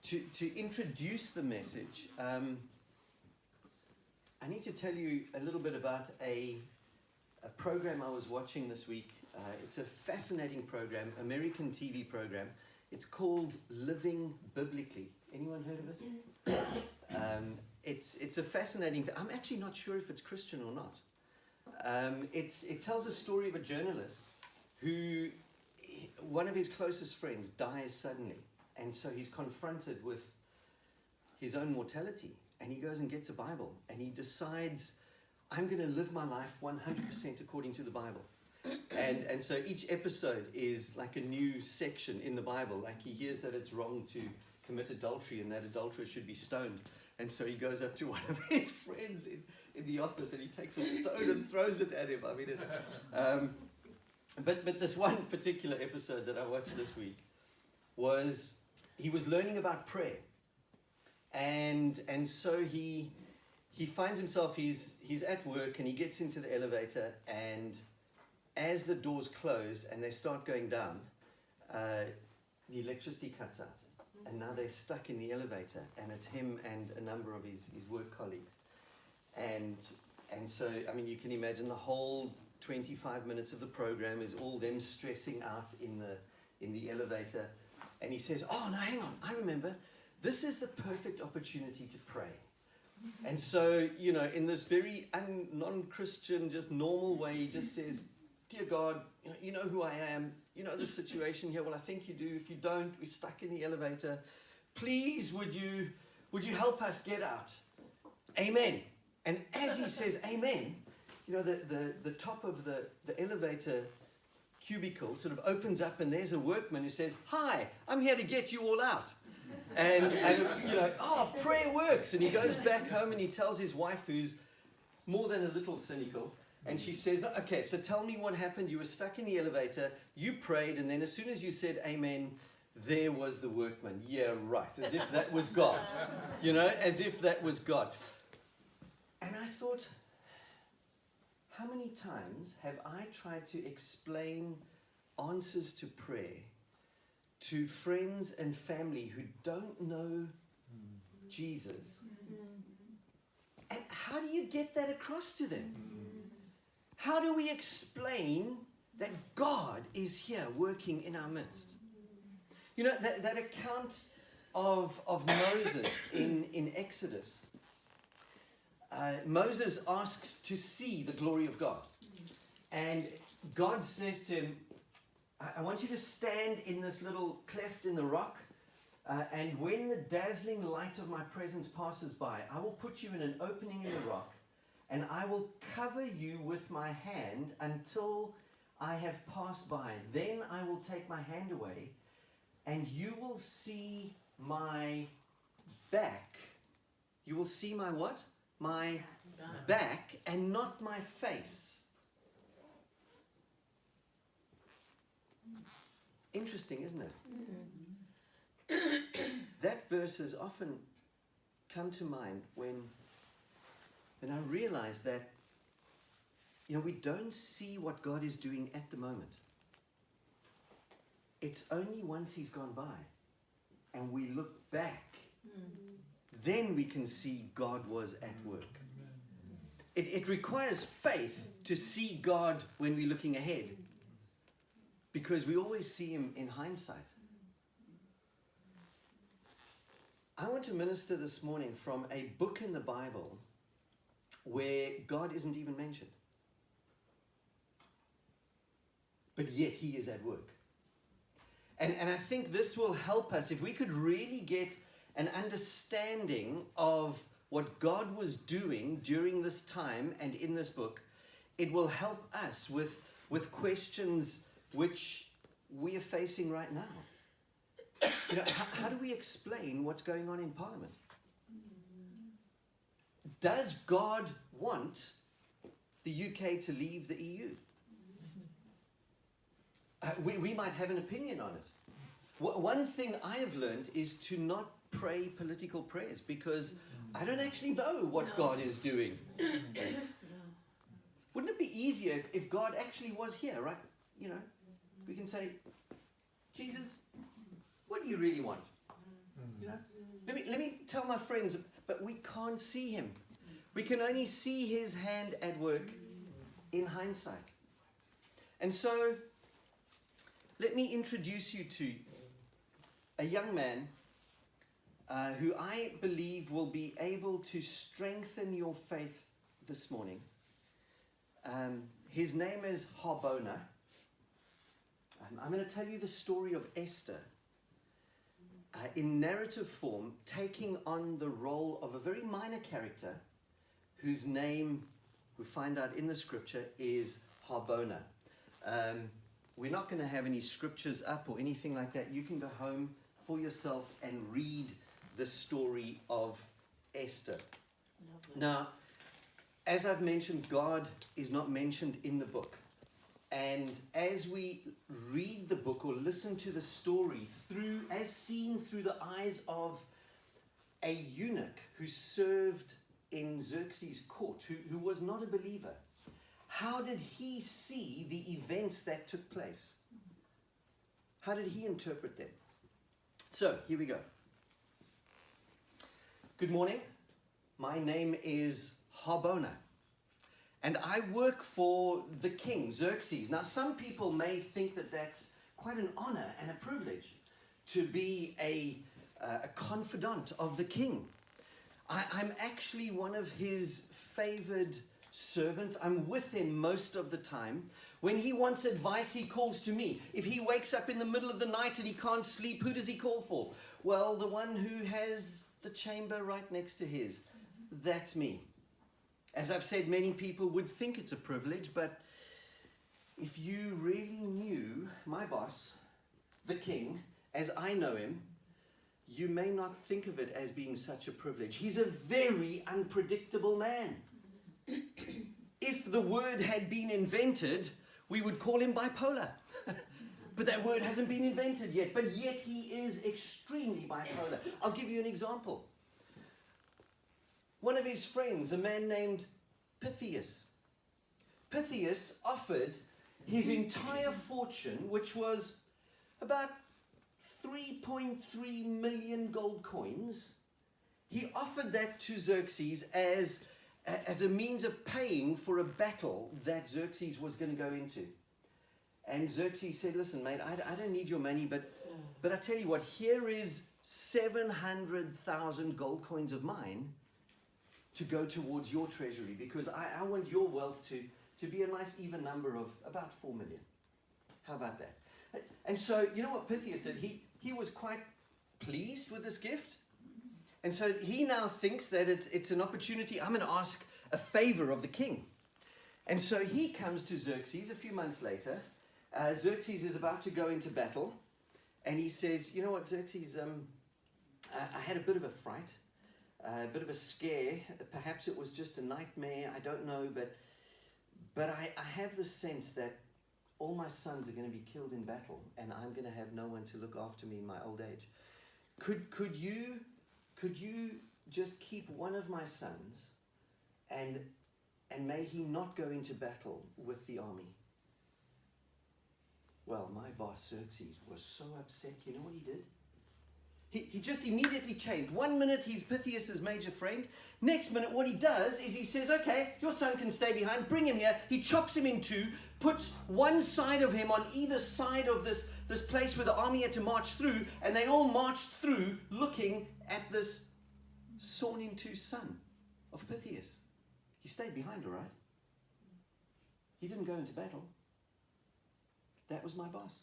to introduce the message, I need to tell you a little bit about a program I was watching this week. It's a fascinating program, American TV program. It's called Living Biblically. Anyone heard of it? It's a fascinating thing. I'm actually not sure if it's Christian or not. It tells a story of a journalist who, one of his closest friends dies suddenly. And so he's confronted with his own mortality. And he goes and gets a Bible. And he decides, I'm going to live my life 100% according to the Bible. And so each episode is like a new section in the Bible. Like he hears that it's wrong to commit adultery and that adulterers should be stoned. And so he goes up to one of his friends in the office and he takes a stone and throws it at him. I mean, but this one particular episode that I watched this week was, he was learning about prayer. And so he finds himself, he's at work and he gets into the elevator, and as the doors close and they start going down, the electricity cuts out. And now they're stuck in the elevator, and it's him and a number of his work colleagues. And so, I mean, you can imagine the whole 25 minutes of the program is all them stressing out in the elevator. And he says, oh, no, hang on, I remember. This is the perfect opportunity to pray. And so, you know, in this very non-Christian, just normal way, he just says, dear God, you know who I am. You know the situation here. Well, I think you do. If you don't, we're stuck in the elevator. Please, would you help us get out? Amen. And as he says amen, you know, the top of the elevator cubicle sort of opens up, and there's a workman who says, hi, I'm here to get you all out. And you know, oh, prayer works. And he goes back home and he tells his wife, who's more than a little cynical, and she says, no, okay, so tell me what happened. You were stuck in the elevator, you prayed, and then as soon as you said amen, there was the workman. Yeah, right, as if that was God. You know, as if that was God. And I thought, how many times have I tried to explain answers to prayer to friends and family who don't know Jesus? And how do you get that across to them? How do we explain that God is here working in our midst? You know, that account of Moses in Exodus. Moses asks to see the glory of God. And God says to him, I want you to stand in this little cleft in the rock. And when the dazzling light of my presence passes by, I will put you in an opening in the rock. And I will cover you with my hand until I have passed by. Then I will take my hand away, and you will see my back. You will see my what? My back, and not my face. Interesting, isn't it? That verse has often come to mind when I realize that, you know, we don't see what God is doing at the moment. It's only once he's gone by and we look back, then we can see God was at work. It requires faith to see God when we're looking ahead, because we always see him in hindsight. I want to minister this morning from a book in the Bible where God isn't even mentioned. But yet he is at work. And I think this will help us if we could really get an understanding of what God was doing during this time and in this book. It will help us with questions which we are facing right now. You know, how do we explain what's going on in Parliament? Does God want the UK to leave the EU? We might have an opinion on it. One thing I have learned is to not pray political prayers, because I don't actually know what God is doing. Wouldn't it be easier if God actually was here, right? You know, we can say, Jesus, what do you really want? You know, let me tell my friends, but we can't see him. We can only see his hand at work in hindsight. And so, let me introduce you to a young man who I believe will be able to strengthen your faith this morning. His name is Harbona. I'm going to tell you the story of Esther in narrative form, taking on the role of a very minor character whose name we find out in the scripture is Harbona. We're not going to have any scriptures up or anything like that. You can go home for yourself and read the story of Esther. Lovely. Now, as I've mentioned, God is not mentioned in the book. And as we read the book or listen to the story as seen through the eyes of a eunuch who served in Xerxes' court, who was not a believer, how did he see the events that took place? How did he interpret them? So, here we go. Good morning. My name is Harbona. And I work for the king, Xerxes. Now, some people may think that that's quite an honor and a privilege to be a confidant of the king. I'm actually one of his favored servants. I'm with him most of the time. When he wants advice, he calls to me. If he wakes up in the middle of the night and he can't sleep, who does he call for? Well, the one who has the chamber right next to his. That's me. As I've said, many people would think it's a privilege, but if you really knew my boss, the king, as I know him, you may not think of it as being such a privilege. He's a very unpredictable man. If the word had been invented, we would call him bipolar. But that word hasn't been invented yet. But yet he is extremely bipolar. I'll give you an example. One of his friends, a man named Pythias. Pythias offered his entire fortune, which was about 3.3 million gold coins. He offered that to Xerxes as a means of paying for a battle that Xerxes was going to go into. And Xerxes said, listen, mate, I don't need your money, but I tell you what, here is 700,000 gold coins of mine to go towards your treasury, because I want your wealth to be a nice even number of about 4 million. How about that? And so, you know what Pythias did? He was quite pleased with this gift. And so he now thinks that it's an opportunity. I'm going to ask a favor of the king. And so he comes to Xerxes a few months later. Xerxes is about to go into battle. And he says, you know what, Xerxes, I had a bit of a fright, a bit of a scare. Perhaps it was just a nightmare. I don't know. But I have the sense that all my sons are going to be killed in battle. And I'm going to have no one to look after me in my old age. Could you just keep one of my sons and may he not go into battle with the army? Well, my boss Xerxes was so upset. You know what he did? He just immediately changed. 1 minute he's Pythias' major friend. Next minute what he does is he says, okay, your son can stay behind, bring him here. He chops him in two, puts one side of him on either side of this place where the army had to march through, and they all marched through looking at this sawn in two son of Pythias. He stayed behind, all right? He didn't go into battle. That was my boss.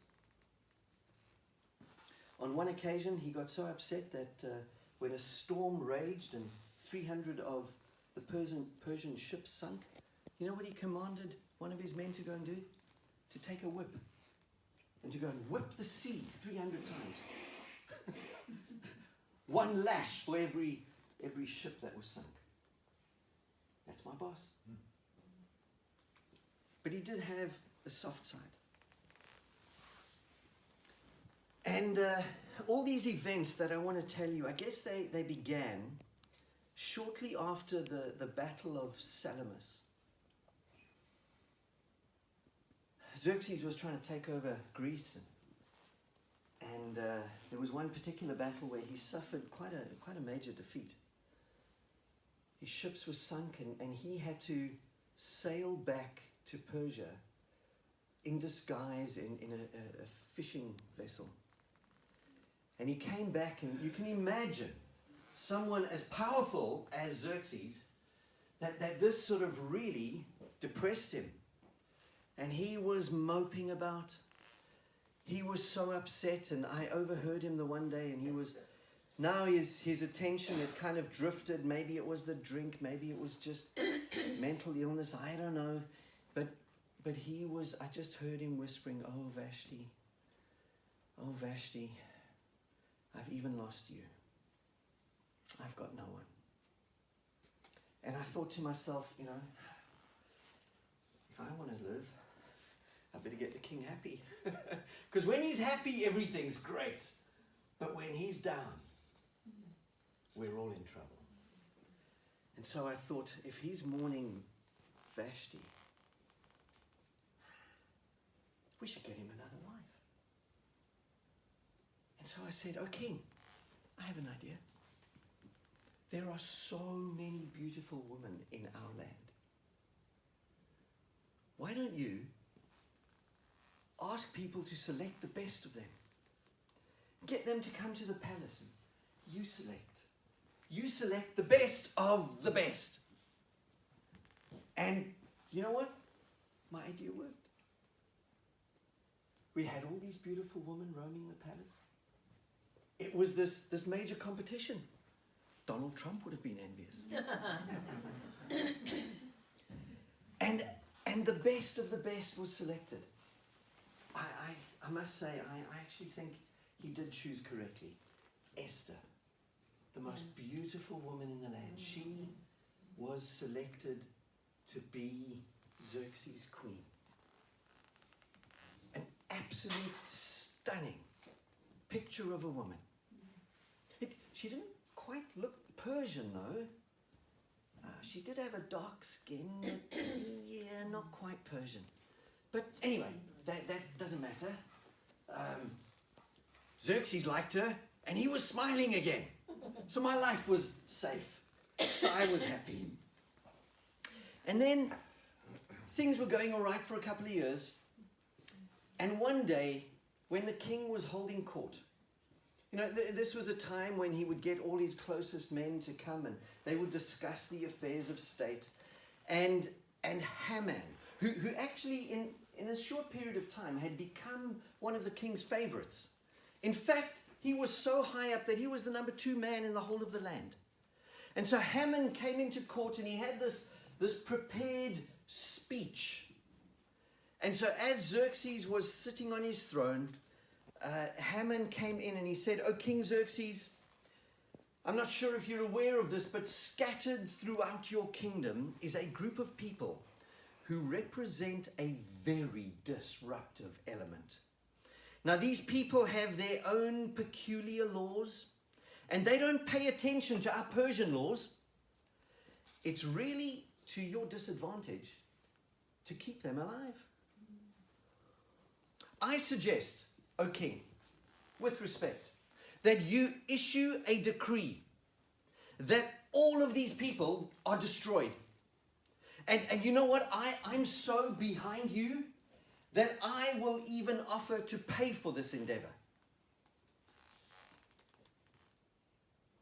On one occasion, he got so upset that when a storm raged and 300 of the Persian ships sunk, you know what he commanded one of his men to go and do? To take a whip and to go and whip the sea 300 times. One lash for every ship that was sunk. That's my boss. But he did have a soft side. And all these events that I want to tell you, I guess they began shortly after the Battle of Salamis. Xerxes was trying to take over Greece, and And there was one particular battle where he suffered quite a major defeat. His ships were sunk, and he had to sail back to Persia in disguise in a fishing vessel. And he came back, and you can imagine someone as powerful as Xerxes, that this sort of really depressed him. And he was moping about. He was so upset, and I overheard him the one day, and now his attention had kind of drifted. Maybe it was the drink, maybe it was just mental illness, I don't know. But I just heard him whispering, oh Vashti, I've even lost you. I've got no one. And I thought to myself, if I want to live, I better get the king happy. Because when he's happy, everything's great. But when he's down, we're all in trouble. And so I thought, if he's mourning Vashti, we should get him another wife. And so I said, oh king, I have an idea. There are so many beautiful women in our land. Why don't you ask people to select the best of them? Get them to come to the palace and you select. You select the best of the best. And you know what? My idea worked. We had all these beautiful women roaming the palace. It was this major competition. Donald Trump would have been envious. And the best of the best was selected. I must say, I actually think he did choose correctly. Esther, the most beautiful woman in the land, she was selected to be Xerxes' queen. An absolute stunning picture of a woman. She didn't quite look Persian though. She did have a dark skin, but yeah, not quite Persian. But anyway, that doesn't matter. Xerxes liked her, and he was smiling again. So my life was safe. So I was happy. And then things were going all right for a couple of years. And one day, when the king was holding court, this was a time when he would get all his closest men to come and they would discuss the affairs of state. And Haman, who actually in a short period of time had become one of the king's favorites. In fact, he was so high up that he was the number 2 man in the whole of the land. And so Haman came into court and he had this prepared speech. And so as Xerxes was sitting on his throne, Haman came in and he said, "Oh, King Xerxes, I'm not sure if you're aware of this, but scattered throughout your kingdom is a group of people who represent a very disruptive element. Now, these people have their own peculiar laws, and they don't pay attention to our Persian laws. It's really to your disadvantage to keep them alive. I suggest, O king, with respect, that you issue a decree that all of these people are destroyed. And you know what? I'm so behind you that I will even offer to pay for this endeavor."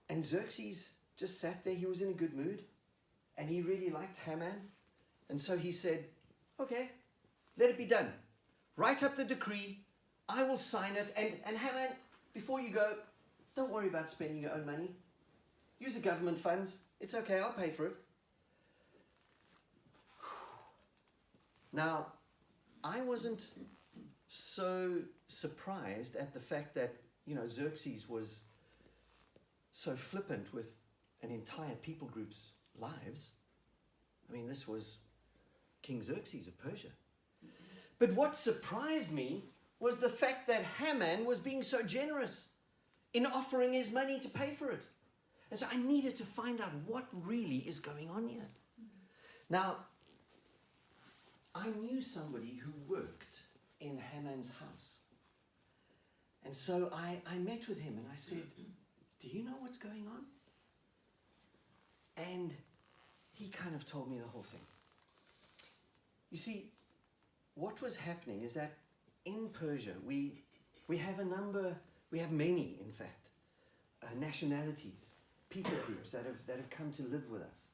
And Xerxes just sat there. He was in a good mood. And he really liked Haman. And so he said, "Okay, let it be done. Write up the decree. I will sign it. And Haman, before you go, don't worry about spending your own money. Use the government funds. It's okay, I'll pay for it." Now, I wasn't so surprised at the fact that, Xerxes was so flippant with an entire people group's lives. I mean, this was King Xerxes of Persia. But what surprised me was the fact that Haman was being so generous in offering his money to pay for it. And so I needed to find out what really is going on here. Now, I knew somebody who worked in Haman's house. And so I met with him and I said, do you know what's going on? And he kind of told me the whole thing. You see, what was happening is that in Persia, we have many, in fact, nationalities, people groups that have come to live with us.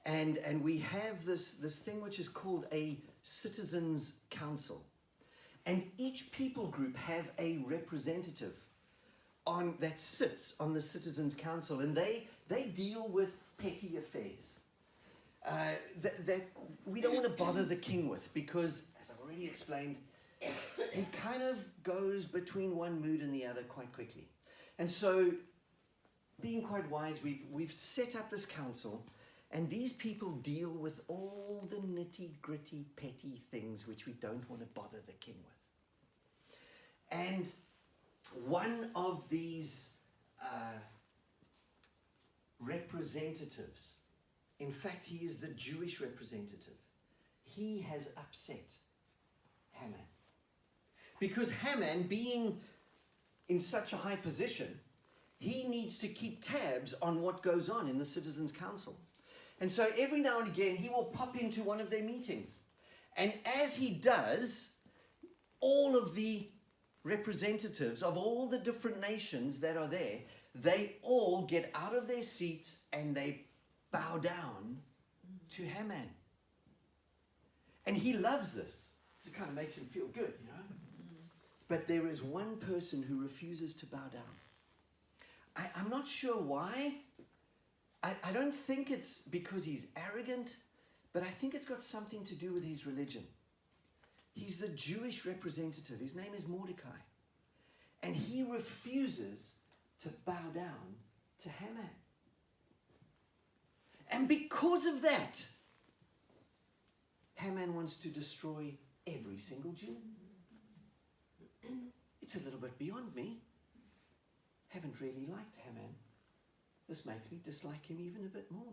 And we have this thing which is called a citizens' council. And each people group have a representative that sits on the citizens' council, and they deal with petty affairs that we don't want to bother the king with, because, as I've already explained, he kind of goes between one mood and the other quite quickly. And so, being quite wise, we've set up this council, and these people deal with all the nitty-gritty, petty things which we don't want to bother the king with. And one of these representatives, in fact, he is the Jewish representative, he has upset Haman. Because Haman, being in such a high position, he needs to keep tabs on what goes on in the Citizens' Council. And so every now and again, he will pop into one of their meetings. And as he does, all of the representatives of all the different nations that are there, they all get out of their seats and they bow down to Haman. And he loves this. It kind of makes him feel good, you know. But there is one person who refuses to bow down. I'm not sure why. I don't think it's because he's arrogant, but I think it's got something to do with his religion. He's the Jewish representative. His name is Mordecai. And he refuses to bow down to Haman. And because of that, Haman wants to destroy every single Jew. It's a little bit beyond me. Haven't really liked Haman. This makes me dislike him even a bit more.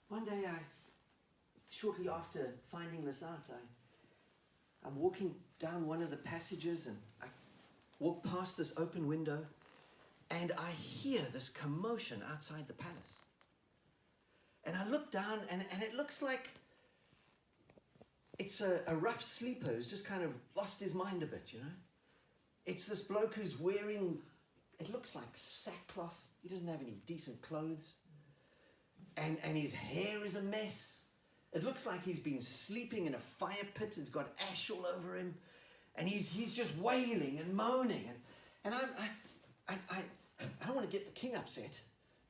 One day, shortly after finding this out, I'm walking down one of the passages and I walk past this open window and I hear this commotion outside the palace. And I look down and it looks like it's a rough sleeper who's just kind of lost his mind a bit, you know. It's this bloke who's wearing, it looks like sackcloth. He doesn't have any decent clothes. And his hair is a mess. It looks like he's been sleeping in a fire pit. It's got ash all over him. And he's just wailing and moaning. And I don't want to get the king upset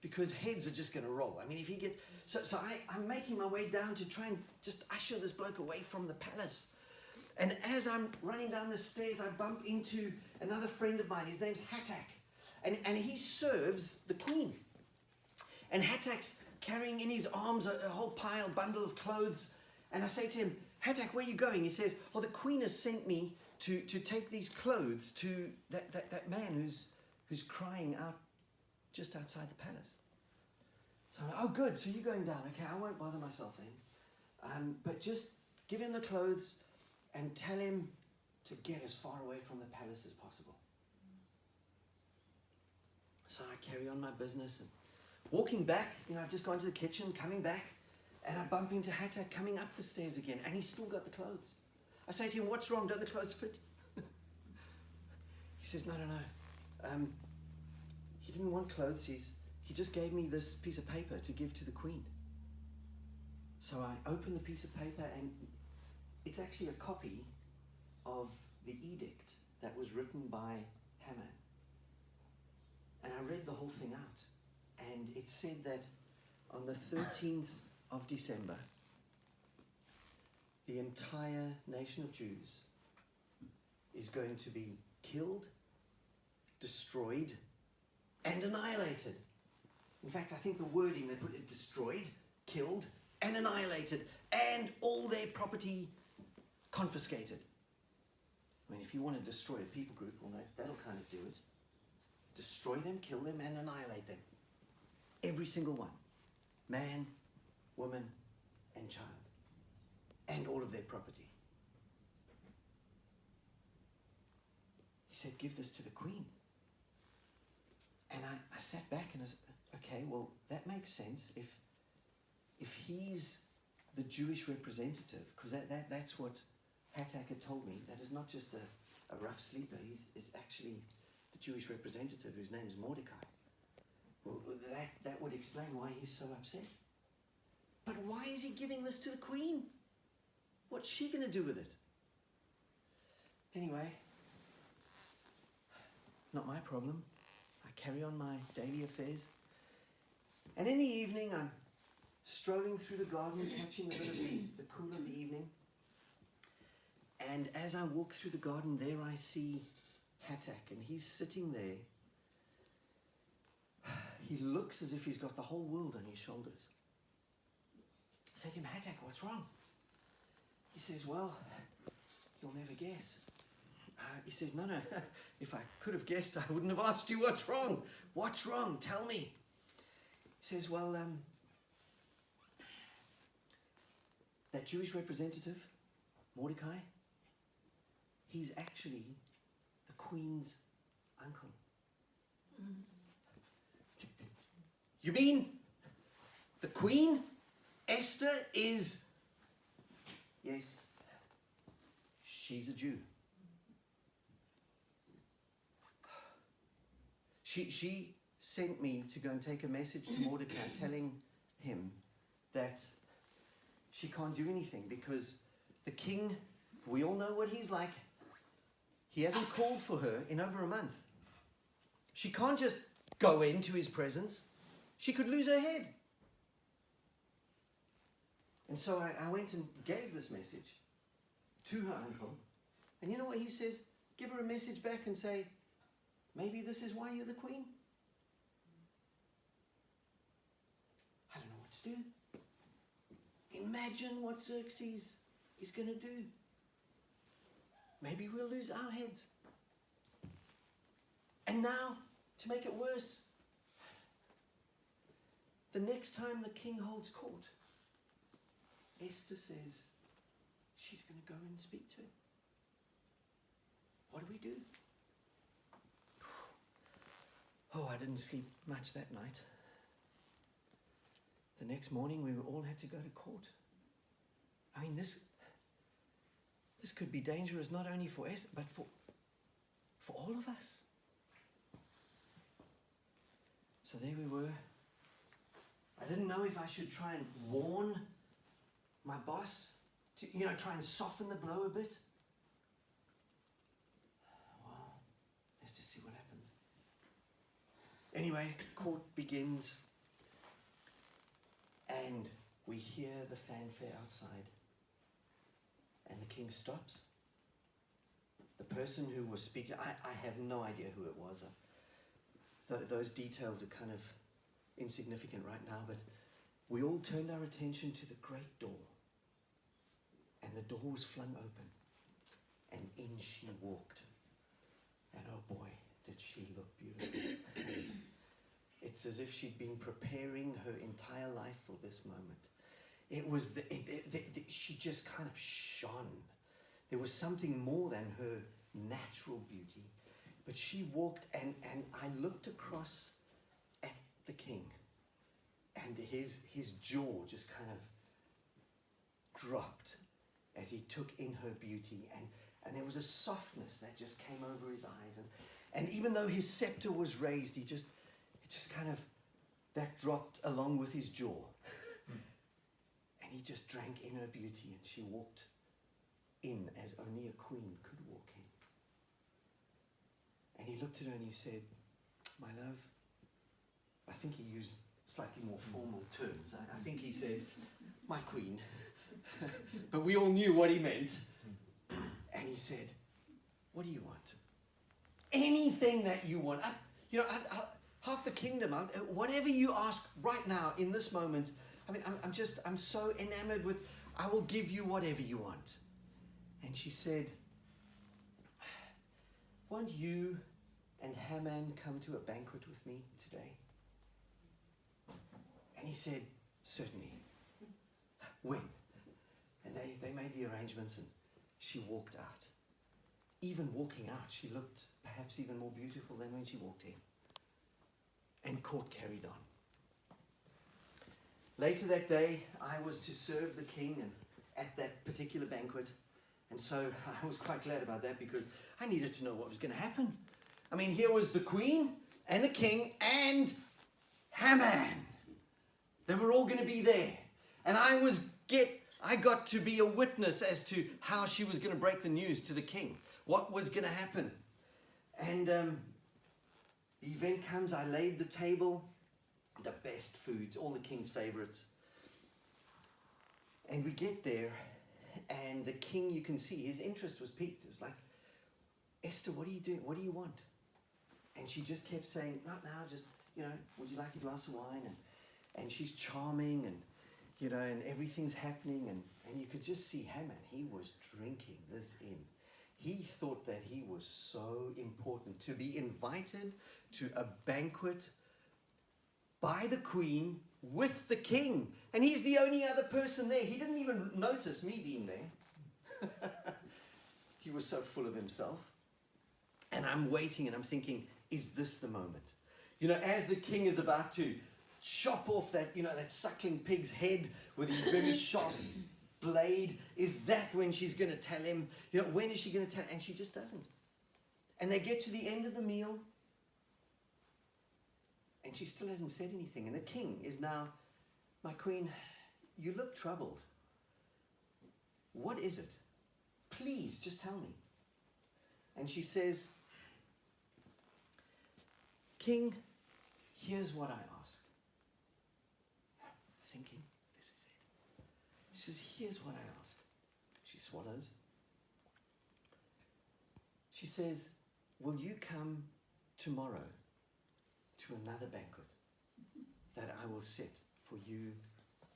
because heads are just going to roll. I mean, if he gets... So I'm making my way down to try and just usher this bloke away from the palace. And as I'm running down the stairs, I bump into another friend of mine. His name's Hattak. And he serves the queen. And Hattak's carrying in his arms a whole bundle of clothes. And I say to him, Hattak, where are you going? He says, the queen has sent me to take these clothes to that man who's crying out just outside the palace. So I'm like, good, so you're going down. Okay, I won't bother myself then. But just give him the clothes and tell him to get as far away from the palace as possible. So I carry on my business and walking back, I've just gone to the kitchen, coming back, and I bump into Hattak coming up the stairs again, and he's still got the clothes. I say to him, what's wrong? Don't the clothes fit? He says, no. He didn't want clothes. He just gave me this piece of paper to give to the queen. So I open the piece of paper, and it's actually a copy of the edict that was written by Haman. And I read the whole thing out. And it said that on the 13th of December, the entire nation of Jews is going to be killed, destroyed, and annihilated. In fact, I think the wording, they put it destroyed, killed, and annihilated, and all their property confiscated. I mean, if you want to destroy a people group, well, that'll kind of do it. Destroy them, kill them, and annihilate them. Every single one. Man, woman, and child. And all of their property. said, give this to the queen. And I sat back and I was, okay, well, that makes sense if he's the Jewish representative, because that's what Hatak had told me. That is not just a rough sleeper. He's actually the Jewish representative whose name is Mordecai. Well, that would explain why he's so upset. But why is he giving this to the queen? What's she going to do with it? Anyway, not my problem. I carry on my daily affairs. And in the evening, I'm strolling through the garden, catching a bit of the cool of the evening. And as I walk through the garden, there I see Hatak, and he's sitting there. He looks as if he's got the whole world on his shoulders. I say to him, Hatak, what's wrong? He says, well, you'll never guess. He says, no, if I could have guessed, I wouldn't have asked you what's wrong. What's wrong? Tell me. He says, well, that Jewish representative, Mordecai, he's actually the queen's uncle. You mean the queen, Esther, is... Yes, she's a Jew. She sent me to go and take a message to Mordecai telling him that she can't do anything because the king, we all know what he's like. He hasn't called for her in over a month. She can't just go into his presence. She could lose her head. And so I went and gave this message to her uncle. And you know what he says? Give her a message back and say, maybe this is why you're the queen. I don't know what to do. Imagine what Xerxes is going to do. Maybe we'll lose our heads. And now, to make it worse, the next time the king holds court, Esther says she's going to go and speak to him. What do we do? Oh, I didn't sleep much that night. The next morning, we all had to go to court. I mean, this could be dangerous not only for Esther, but for all of us. So there we were. I didn't know if I should try and warn my boss to, try and soften the blow a bit. Well, let's just see what happens. Anyway, court begins, and we hear the fanfare outside, and the king stops. The person who was speaking, I have no idea who it was. Those details are kind of insignificant right now, but we all turned our attention to the great door, and the door was flung open, and in she walked, and oh boy, did she look beautiful. It's as if she'd been preparing her entire life for this moment. It was, she just kind of shone. There was something more than her natural beauty, but she walked, and I looked across at the king, and his jaw just kind of dropped as he took in her beauty, and there was a softness that just came over his eyes, and even though his scepter was raised, it just kind of, that dropped along with his jaw. And he just drank in her beauty, and she walked in as only a queen could walk in. And he looked at her and he said, my love, I think he used slightly more formal terms. I think he said, my queen. But we all knew what he meant. And he said, what do you want? Anything that you want. Half the kingdom, whatever you ask right now in this moment. I mean, I'm so enamored with, I will give you whatever you want. And she said, won't you and Haman come to a banquet with me today? And he said, certainly. When? And they made the arrangements, and she walked out. even walking out, she looked perhaps even more beautiful than when she walked in. And court carried on. Later that day, I was to serve the king and at that particular banquet. And so I was quite glad about that because I needed to know what was going to happen. I mean, here was the queen and the king and Haman. They were all going to be there. And I got to be a witness as to how she was going to break the news to the king. What was going to happen. And the event comes, I laid the table, the best foods, all the king's favorites. And we get there, and the king, you can see, his interest was piqued. It was like, Esther, what are you doing? What do you want? And she just kept saying, not now, just, would you like a glass of wine? And she's charming, and, and everything's happening. And you could just see Haman, he was drinking this in. He thought that he was so important to be invited to a banquet by the queen with the king. And he's the only other person there. He didn't even notice me being there. He was so full of himself. And I'm waiting and I'm thinking, is this the moment? As the king is about to chop off that, that suckling pig's head with his very sharp blade, is that when she's going to tell him? When is she going to tell him? And she just doesn't. And they get to the end of the meal, and she still hasn't said anything. And the king is now, my queen, you look troubled. What is it? Please, just tell me. And she says, King, here's what I ask. Thinking, this is it. She says, here's what I ask. She swallows. She says, will you come tomorrow to another banquet that I will set for you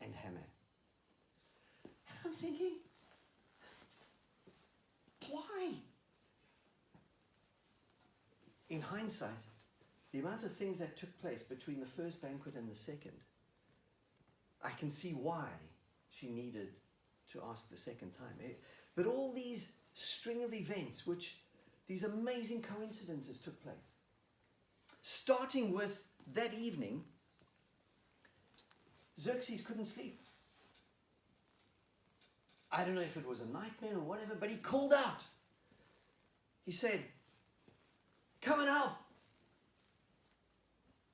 and Haman? And I'm thinking, why? In hindsight, the amount of things that took place between the first banquet and the second, I can see why she needed to ask the second time. But all these string of events, these amazing coincidences took place. Starting with that evening, Xerxes couldn't sleep. I don't know if it was a nightmare or whatever, but he called out. He said, come and help.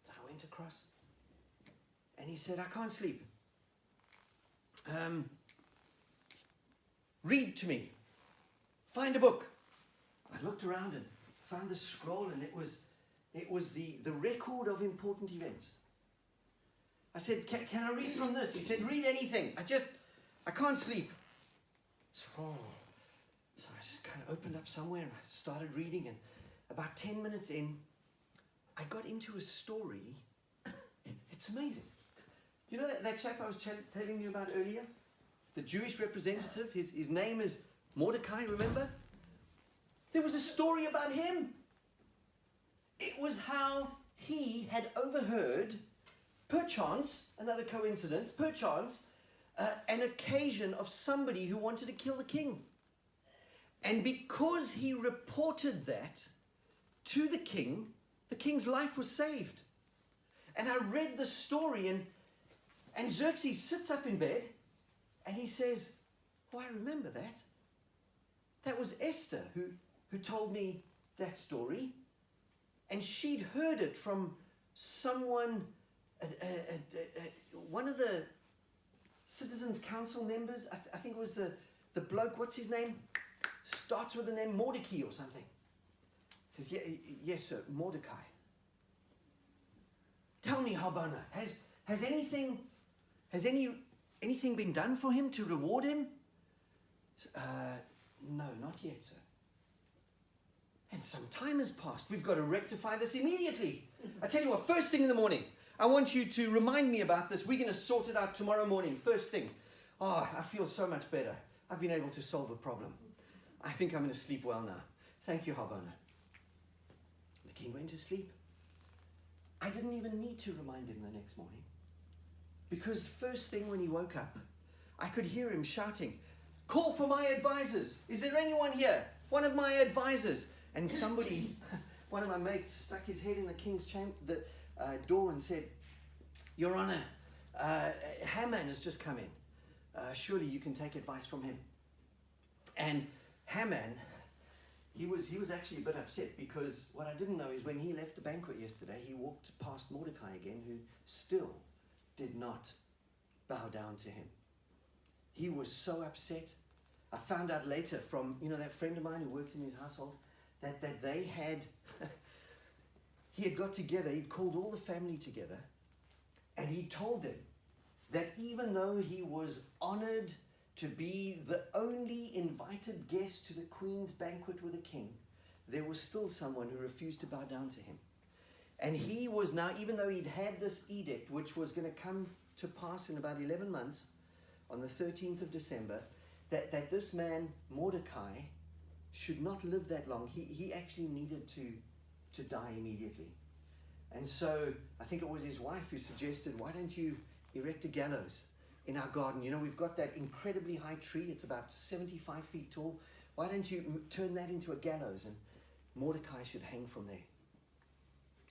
So I went across and he said, I can't sleep. Read to me. Find a book. I looked around and found the scroll, and it was the record of important events. I said, can I read from this? He said, read anything. I can't sleep. So I just kind of opened up somewhere and I started reading, and about 10 minutes in, I got into a story. It's amazing. You know that chap I was telling you about earlier? The Jewish representative, his name is Mordecai, remember? There was a story about him. It was how he had overheard, perchance, another coincidence, perchance, an occasion of somebody who wanted to kill the king. And because he reported that to the king's life was saved. And I read the story, and Xerxes sits up in bed, and he says, oh, I remember that. That was Esther who told me that story. And she'd heard it from someone, one of the Citizens Council members. I think it was the bloke, what's his name? Starts with the name Mordecai or something. Says, yes, sir, Mordecai. Tell me, Harbona, has anything been done for him to reward him? No, not yet, sir. And some time has passed. We've got to rectify this immediately. I tell you what, first thing in the morning, I want you to remind me about this. We're going to sort it out tomorrow morning, first thing. Oh, I feel so much better. I've been able to solve a problem. I think I'm going to sleep well now. Thank you, Harbona. The king went to sleep. I didn't even need to remind him the next morning. Because first thing when he woke up, I could hear him shouting, call for my advisors. Is there anyone here? one of my advisors. And somebody, one of my mates, stuck his head in the king's chamber, the door and said, Your Honor, Haman has just come in. Surely you can take advice from him. And Haman, he was actually a bit upset, because what I didn't know is when he left the banquet yesterday, he walked past Mordecai again, who still did not bow down to him. He was so upset. I found out later from, that friend of mine who works in his household, that they had, he had got together, he'd called all the family together, and he told them that even though he was honored to be the only invited guest to the Queen's banquet with the king, there was still someone who refused to bow down to him. And he was now, even though he'd had this edict, which was going to come to pass in about 11 months, on the 13th of December, that this man, Mordecai, should not live that long. He actually needed to die immediately. And so I think it was his wife who suggested, why don't you erect a gallows in our garden? We've got that incredibly high tree. It's about 75 feet tall. Why don't you turn that into a gallows, and Mordecai should hang from there?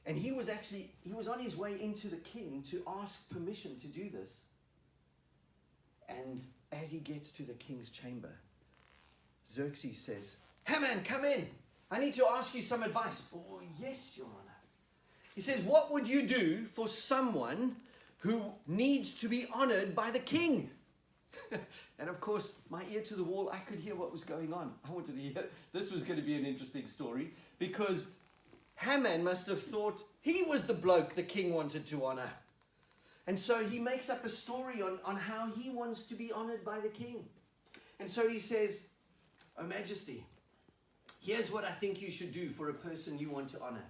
And he was on his way into the king to ask permission to do this. And as he gets to the king's chamber, Xerxes says, Haman, come in. I need to ask you some advice. Oh, yes, Your Honor. He says, what would you do for someone who needs to be honored by the king? And of course, my ear to the wall, I could hear what was going on. I wanted to hear. This was going to be an interesting story, because Haman must have thought he was the bloke the king wanted to honor. And so he makes up a story on how he wants to be honored by the king. And so he says, O Majesty, here's what I think you should do for a person you want to honor.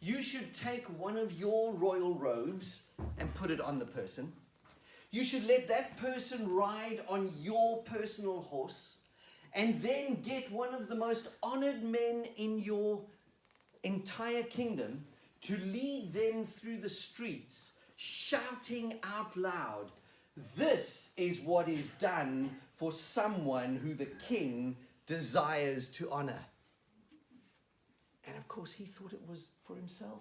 You should take one of your royal robes and put it on the person. You should let that person ride on your personal horse, and then get one of the most honored men in your entire kingdom to lead them through the streets, shouting out loud, this is what is done for someone who the king desires to honor. And of course, he thought it was for himself.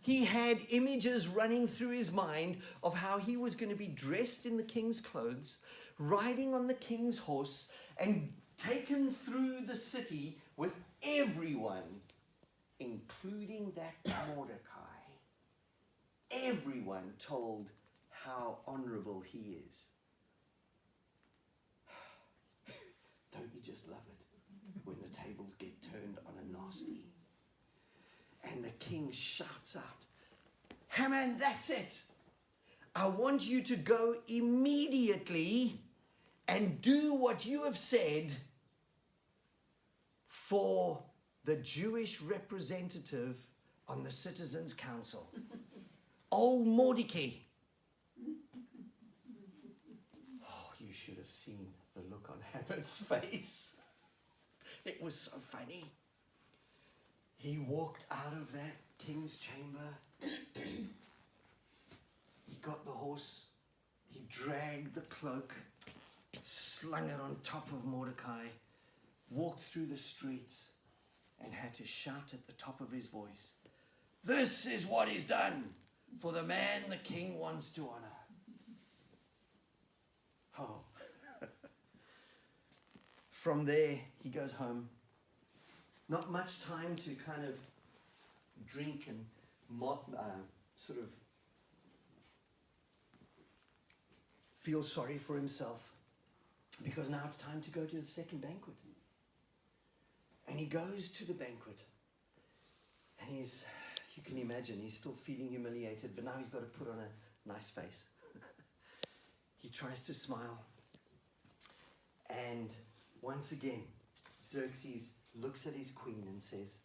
He had images running through his mind of how he was going to be dressed in the king's clothes, riding on the king's horse, and taken through the city with everyone, including that Mordecai. Everyone told how honorable he is. Don't you just love it when the tables get turned on a nasty? And the king shouts out, Haman, that's it. I want you to go immediately and do what you have said for the Jewish representative on the Citizens' Council. Old Mordecai. Oh, you should have seen the look on Haman's face. It was so funny. He walked out of that king's chamber. He got the horse. He dragged the cloak, slung it on top of Mordecai, walked through the streets, and had to shout at the top of his voice, this is what is done for the man the king wants to honor. Oh. From there, he goes home. Not much time to kind of drink and sort of feel sorry for himself, because now it's time to go to the second banquet. And he goes to the banquet, and you can imagine, he's still feeling humiliated, but now he's got to put on a nice face. He tries to smile. And once again, Xerxes looks at his queen and says,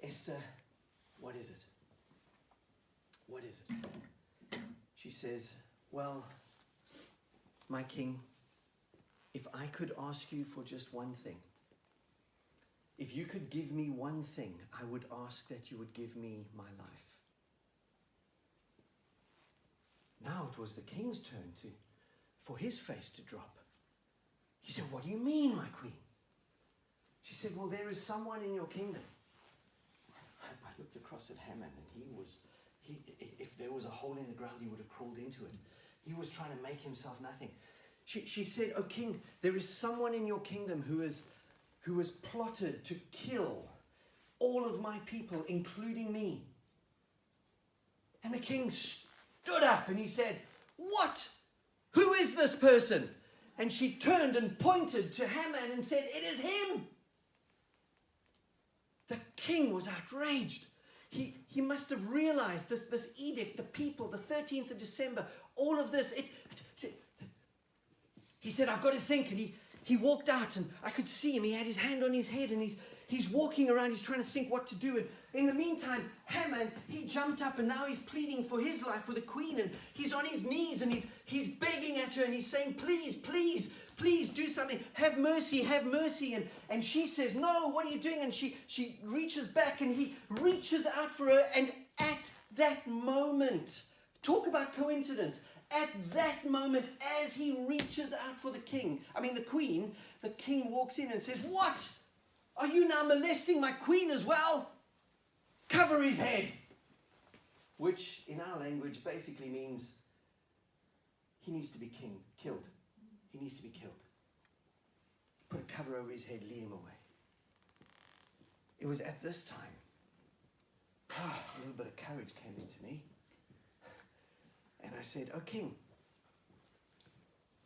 Esther, what is it? What is it? She says, well, my king, if I could ask you for just one thing, if you could give me one thing, I would ask that you would give me my life. Now it was the king's turn for his face to drop. He said, what do you mean, my queen? She said, well, there is someone in your kingdom. I looked across at Haman, and if there was a hole in the ground, he would have crawled into it. He was trying to make himself nothing. She said, "O king, there is someone in your kingdom who has plotted to kill all of my people, including me." And the king stood up and he said, "What? Who is this person?" And she turned and pointed to Haman and said, "It is him." The king was outraged. He must have realized this edict, the people, the 13th of December, all of this. He said, "I've got to think." And he walked out, and I could see him. He had his hand on his head, and he's walking around. He's trying to think what to do. And in the meantime, Haman, he jumped up, and now he's pleading for his life with the queen. And he's on his knees, and he's begging at her, and he's saying, "Please, please, please do something. Have mercy, have mercy." And she says, "No, what are you doing?" And she reaches back, and he reaches out for her. And at that moment, talk about coincidence. At that moment, as he reaches out for the queen, the king walks in and says, "What? Are you now molesting my queen as well? Cover his head." Which, in our language, basically means he needs to be killed. He needs to be killed. Put a cover over his head, lead him away. It was at this time, a little bit of courage came into me. And I said, "O king,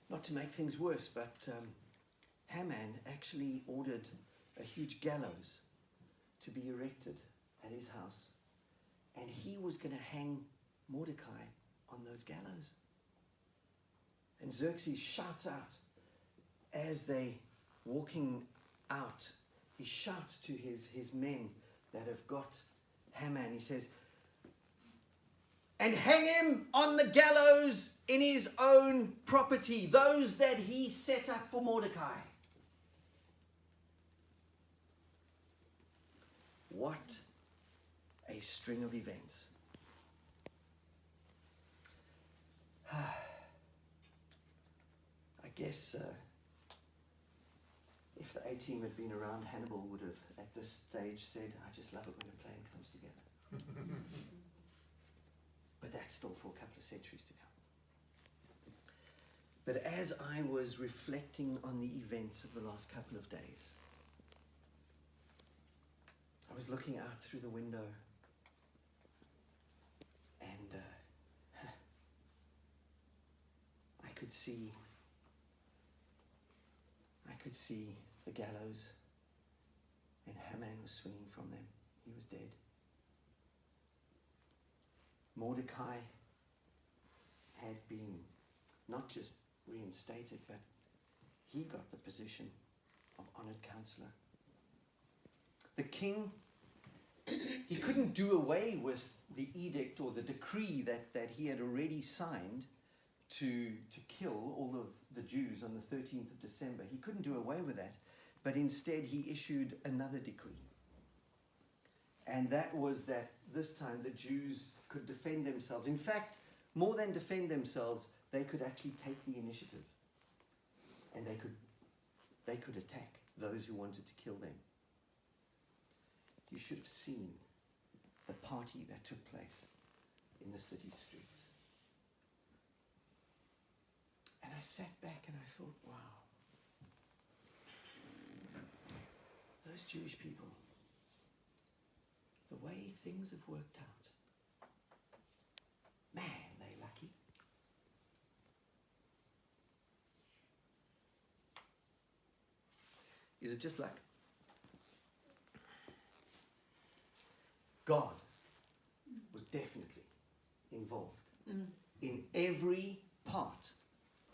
not to make things worse, but Haman actually ordered a huge gallows to be erected at his house. And he was going to hang Mordecai on those gallows." And Xerxes shouts out as they walking out. He shouts to his men that have got Haman. He says, "And hang him on the gallows in his own property, those that he set up for Mordecai." What a string of events. I guess if the A-team had been around, Hannibal would have, at this stage, said, "I just love it when a plan comes together." But that's still for a couple of centuries to come. But as I was reflecting on the events of the last couple of days, I was looking out through the window, and I could see the gallows, and Haman was swinging from them. He was dead. Mordecai had been not just reinstated, but he got the position of honored counselor. The king, he couldn't do away with the edict or the decree that he had already signed to kill all of the Jews on the 13th of December. He couldn't do away with that, but instead he issued another decree. And that was that this time the Jews could defend themselves. In fact, more than defend themselves, they could actually take the initiative. And they could attack those who wanted to kill them. You should have seen the party that took place in the city streets. And I sat back and I thought, wow, those Jewish people, the way things have worked out, man, they're lucky. Is it just luck? God was definitely involved in every part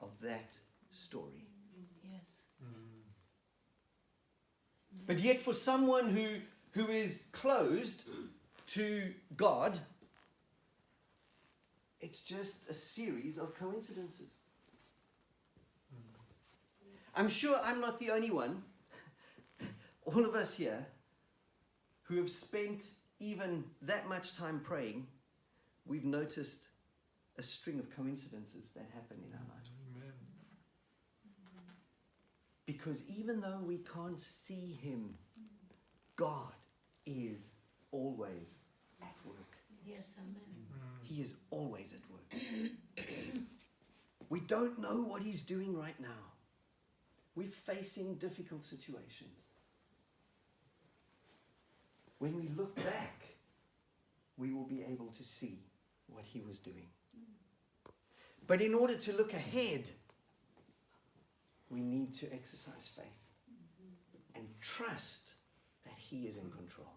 of that story. Yes. But yet for someone who is closed to God, it's just a series of coincidences. I'm sure I'm not the only one, all of us here, who have spent even that much time praying, we've noticed a string of coincidences that happen in our lives. Amen. Because even though we can't see him, God is always at work. Yes, amen. He is always at work. We don't know what he's doing right now. We're facing difficult situations. When we look back, we will be able to see what he was doing. But in order to look ahead, we need to exercise faith and trust that he is in control.